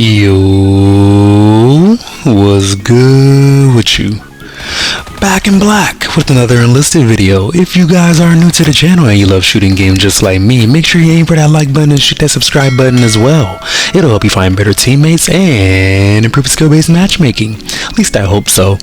Yo, what's good with you? Back in black with another enlisted video. If you guys are new to the channel and you love shooting games just like me, make sure you aim for that like button and shoot that subscribe button as well. It'll help you find better teammates and improve skill-based matchmaking. At least I hope so.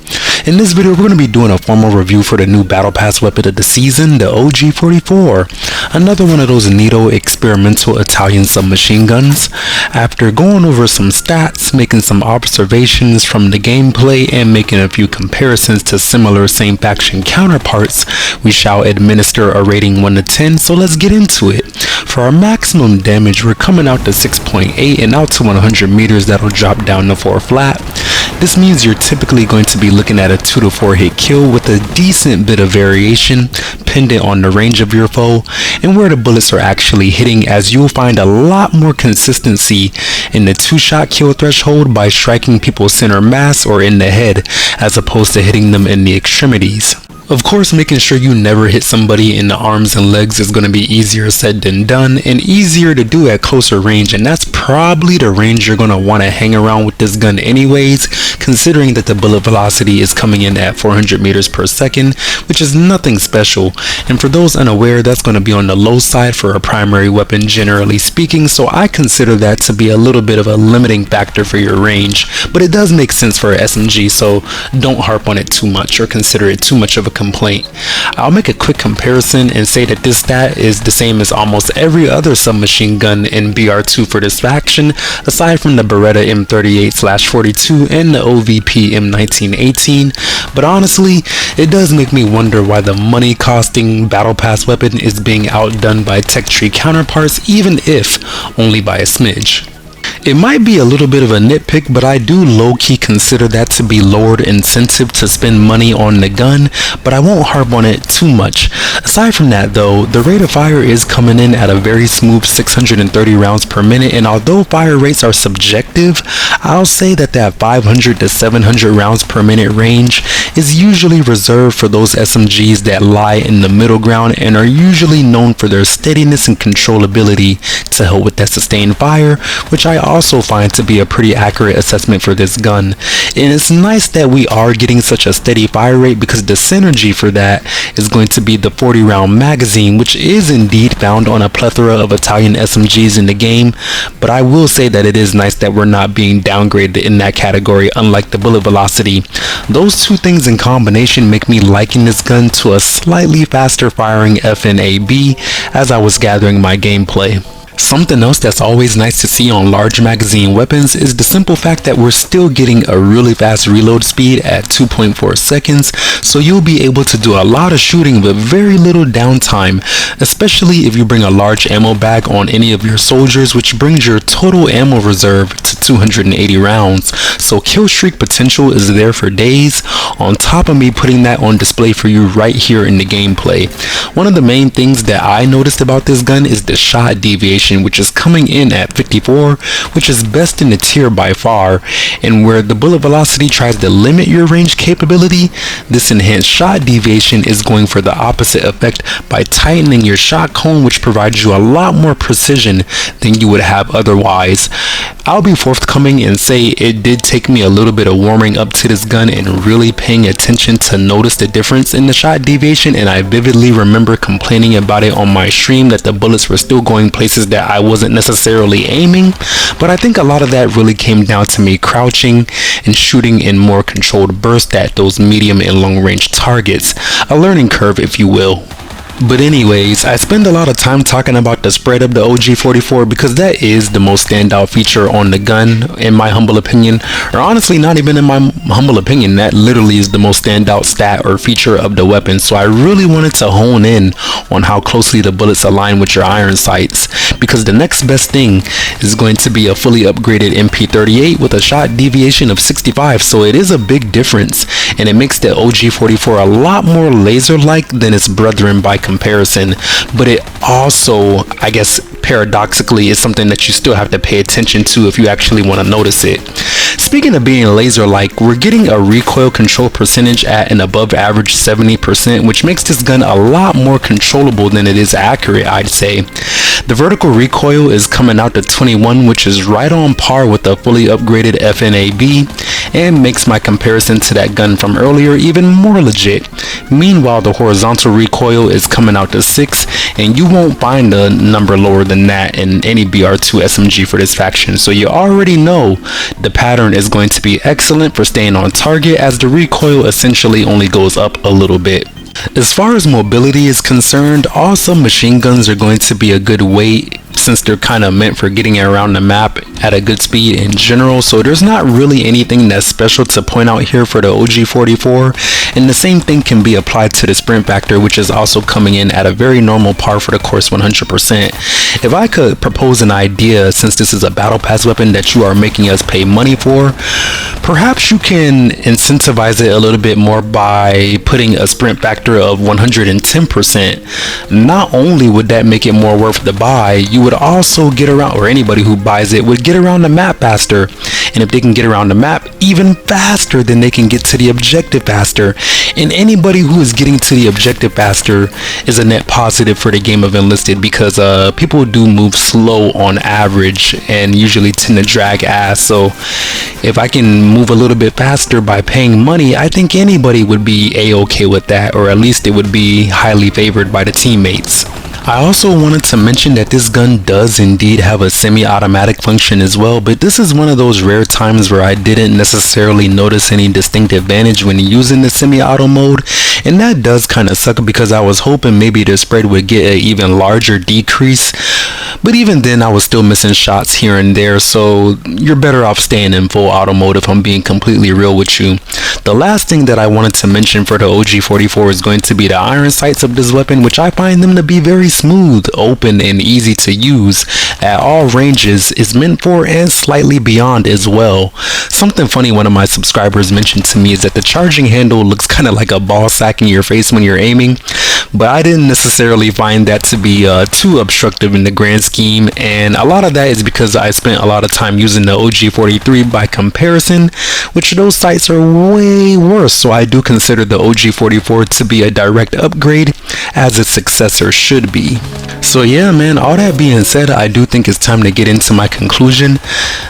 In this video, we're going to be doing a formal review for the new Battle Pass weapon of the season, the OG-44. Another one of those neato experimental Italian submachine guns. After going over some stats, making some observations from the gameplay, and making a few comparisons to similar same faction counterparts, we shall administer a rating 1 to 10, so let's get into it. For our maximum damage, we're coming out to 6.8 and out to 100 meters that'll drop down to 4 flat. This means you're typically going to be looking at a 2 to 4 hit kill with a decent bit of variation pendant on the range of your foe and where the bullets are actually hitting, as you'll find a lot more consistency in the 2-shot kill threshold by striking people center mass or in the head as opposed to hitting them in the extremities. Of course, making sure you never hit somebody in the arms and legs is going to be easier said than done and easier to do at closer range, and that's probably the range you're going to want to hang around with this gun anyways, considering that the bullet velocity is coming in at 400 meters per second, which is nothing special. And for those unaware, that's going to be on the low side for a primary weapon generally speaking, so I consider that to be a little bit of a limiting factor for your range, but it does make sense for a SMG, so don't harp on it too much or consider it too much of a complaint. I'll make a quick comparison and say that this stat is the same as almost every other submachine gun in BR2 for this faction, aside from the Beretta M38/42 and the OVP M1918, but honestly, it does make me wonder why the money costing Battle Pass weapon is being outdone by tech tree counterparts, even if only by a smidge. It might be a little bit of a nitpick, but I do low-key consider that to be lowered incentive to spend money on the gun, but I won't harp on it too much. Aside from that though, the rate of fire is coming in at a very smooth 630 rounds per minute, and although fire rates are subjective, I'll say that 500 to 700 rounds per minute range is usually reserved for those SMGs that lie in the middle ground and are usually known for their steadiness and controllability to help with that sustained fire, which I also find to be a pretty accurate assessment for this gun. And it's nice that we are getting such a steady fire rate, because the synergy for that is going to be the 40 round magazine, which is indeed found on a plethora of Italian SMGs in the game, but I will say that it is nice that we're not being downgraded in that category, unlike the bullet velocity. Those two things in combination make me liken this gun to a slightly faster firing FNAB as I was gathering my gameplay. Something else that's always nice to see on large magazine weapons is the simple fact that we're still getting a really fast reload speed at 2.4 seconds, so you'll be able to do a lot of shooting with very little downtime, especially if you bring a large ammo bag on any of your soldiers, which brings your total ammo reserve to 280 rounds. So Killstreak potential is there for days, on top of me putting that on display for you right here in the gameplay. One of the main things that I noticed about this gun is the shot deviation, which is coming in at 54, which is best in the tier by far, and where the bullet velocity tries to limit your range capability, this enhanced shot deviation is going for the opposite effect by tightening your shot cone, which provides you a lot more precision than you would have otherwise. I'll be forthcoming and say it did take me a little bit of warming up to this gun and really paying attention to notice the difference in the shot deviation, and I vividly remember complaining about it on my stream that the bullets were still going places that I wasn't necessarily aiming, but I think a lot of that really came down to me crouching and shooting in more controlled bursts at those medium and long range targets. A learning curve, if you will. But anyways, I spend a lot of time talking about the spread of the OG-44 because that is the most standout feature on the gun, in my humble opinion. Or honestly, not even in my humble opinion, that literally is the most standout stat or feature of the weapon. So I really wanted to hone in on how closely the bullets align with your iron sights, because the next best thing is going to be a fully upgraded MP38 with a shot deviation of 65. So it is a big difference, and it makes the OG-44 a lot more laser-like than its brethren by comparison, but it also, I guess, paradoxically is something that you still have to pay attention to if you actually want to notice it. Speaking of being laser-like, we're getting a recoil control percentage at an above average 70%, which makes this gun a lot more controllable than it is accurate, I'd say. The vertical recoil is coming out to 21, which is right on par with the fully upgraded FNAB, and makes my comparison to that gun from earlier even more legit. Meanwhile, the horizontal recoil is coming out to 6, and you won't find a number lower than that in any BR2 SMG for this faction, so you already know the pattern is going to be excellent for staying on target, as the recoil essentially only goes up a little bit. As far as mobility is concerned, all submachine guns are going to be a good weight, since they're kind of meant for getting around the map at a good speed in general, so there's not really anything that's special to point out here for the OG-44, and the same thing can be applied to the sprint factor, which is also coming in at a very normal par for the course 100%. If I could propose an idea, since this is a battle pass weapon that you are making us pay money for, perhaps you can incentivize it a little bit more by putting a sprint factor of 110%. Not only would that make it more worth the buy, you would also get around, or anybody who buys it would get around the map faster, and if they can get around the map even faster, then they can get to the objective faster, and anybody who is getting to the objective faster is a net positive for the game of Enlisted, because people do move slow on average and usually tend to drag ass. So if I can move a little bit faster by paying money, I think anybody would be a-okay with that, or at least it would be highly favored by the teammates. I also wanted to mention that this gun does indeed have a semi-automatic function as well, but this is one of those rare times where I didn't necessarily notice any distinct advantage when using the semi-auto mode, and that does kind of suck, because I was hoping maybe the spread would get an even larger decrease, but even then I was still missing shots here and there, so you're better off staying in full auto mode if I'm being completely real with you. The last thing that I wanted to mention for the OG-44 is going to be the iron sights of this weapon, which I find them to be very smooth, open, and easy to use at all ranges, is meant for and slightly beyond as well. Something funny one of my subscribers mentioned to me is that the charging handle looks kind of like a ball sack in your face when you're aiming, but I didn't necessarily find that to be too obstructive in the grand scheme, and a lot of that is because I spent a lot of time using the OG-43 by comparison, which those sights are way worse, so I do consider the OG-44 to be a direct upgrade, as its successor should be. So yeah, man, all that being said, I do think it's time to get into my conclusion.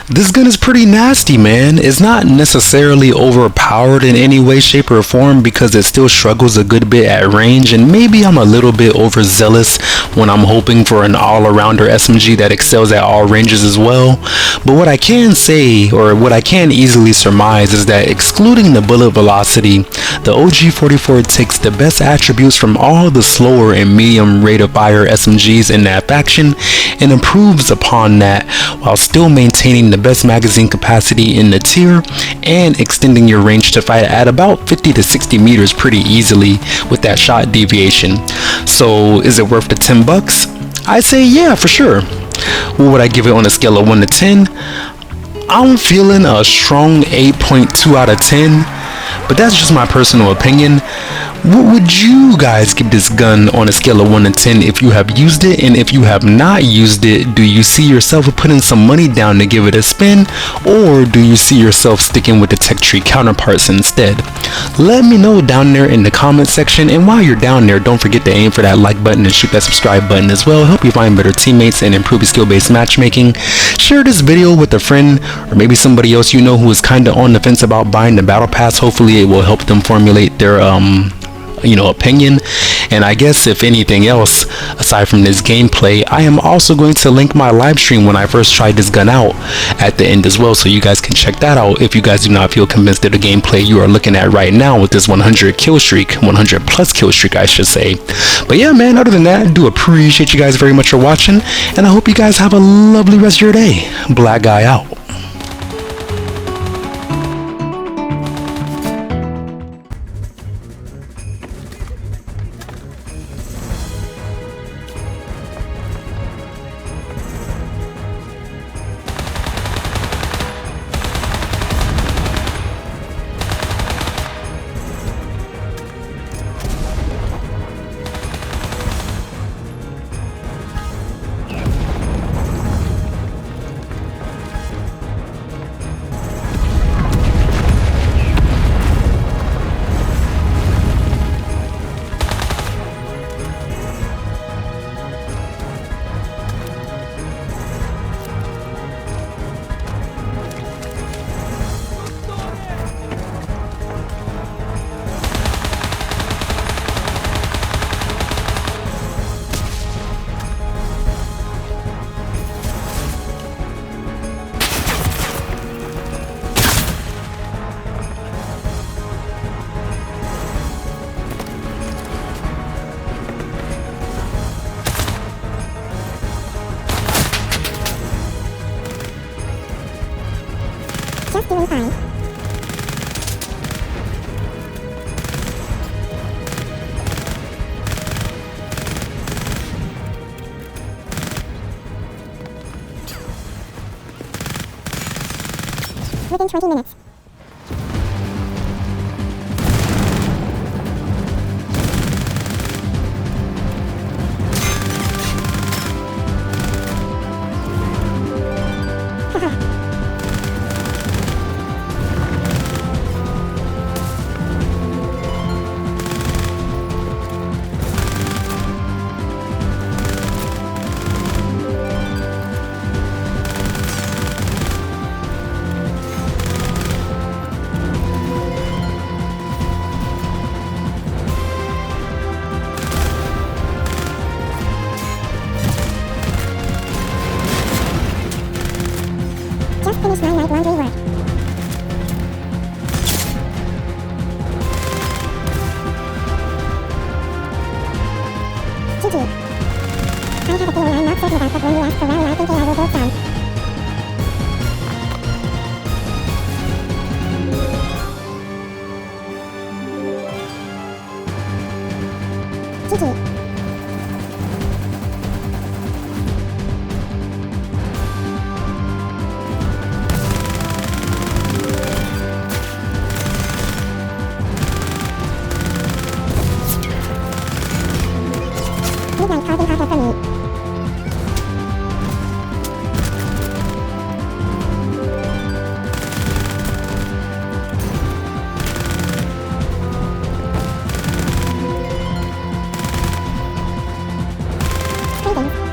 This gun is pretty nasty, man. It's not necessarily overpowered in any way, shape, or form, because it still struggles a good bit at range, and maybe I'm a little bit overzealous when I'm hoping for an all-arounder SMG that excels at all ranges as well. But what I can say, or what I can easily surmise, is that excluding the bullet velocity, the OG-44 takes the best attributes from all the slower and medium rate of fire SMGs in that faction and improves upon that, while still maintaining the best magazine capacity in the tier and extending your range to fight at about 50 to 60 meters pretty easily with that shot deviation. So is it worth the $10? I say yeah, for sure. What would I give it on a scale of 1 to 10? I'm feeling a strong 8.2 out of 10, but that's just my personal opinion. What would you guys give this gun on a scale of 1 to 10 if you have used it? And if you have not used it, do you see yourself putting some money down to give it a spin? Or do you see yourself sticking with the tech tree counterparts instead? Let me know down there in the comment section. And while you're down there, don't forget to aim for that like button and shoot that subscribe button as well. Help you find better teammates and improve your skill-based matchmaking. Share this video with a friend, or maybe somebody else you know who is kind of on the fence about buying the battle pass. Hopefully it will help them formulate their opinion. And I guess if anything else, aside from this gameplay, I am also going to link my live stream when I first tried this gun out at the end as well, so you guys can check that out if you guys do not feel convinced of the gameplay you are looking at right now with this 100 kill streak, 100 plus kill streak I should say. But yeah, man, other than that, I do appreciate you guys very much for watching, and I hope you guys have a lovely rest of your day. Black Guy out. Just doing fine. Within 20 minutes. Just finished my night laundry work. GG. I have a feeling I'm not certain about, but when you ask for rally, I think I will build some. GG. Midnight carbon copper for me. Greetings.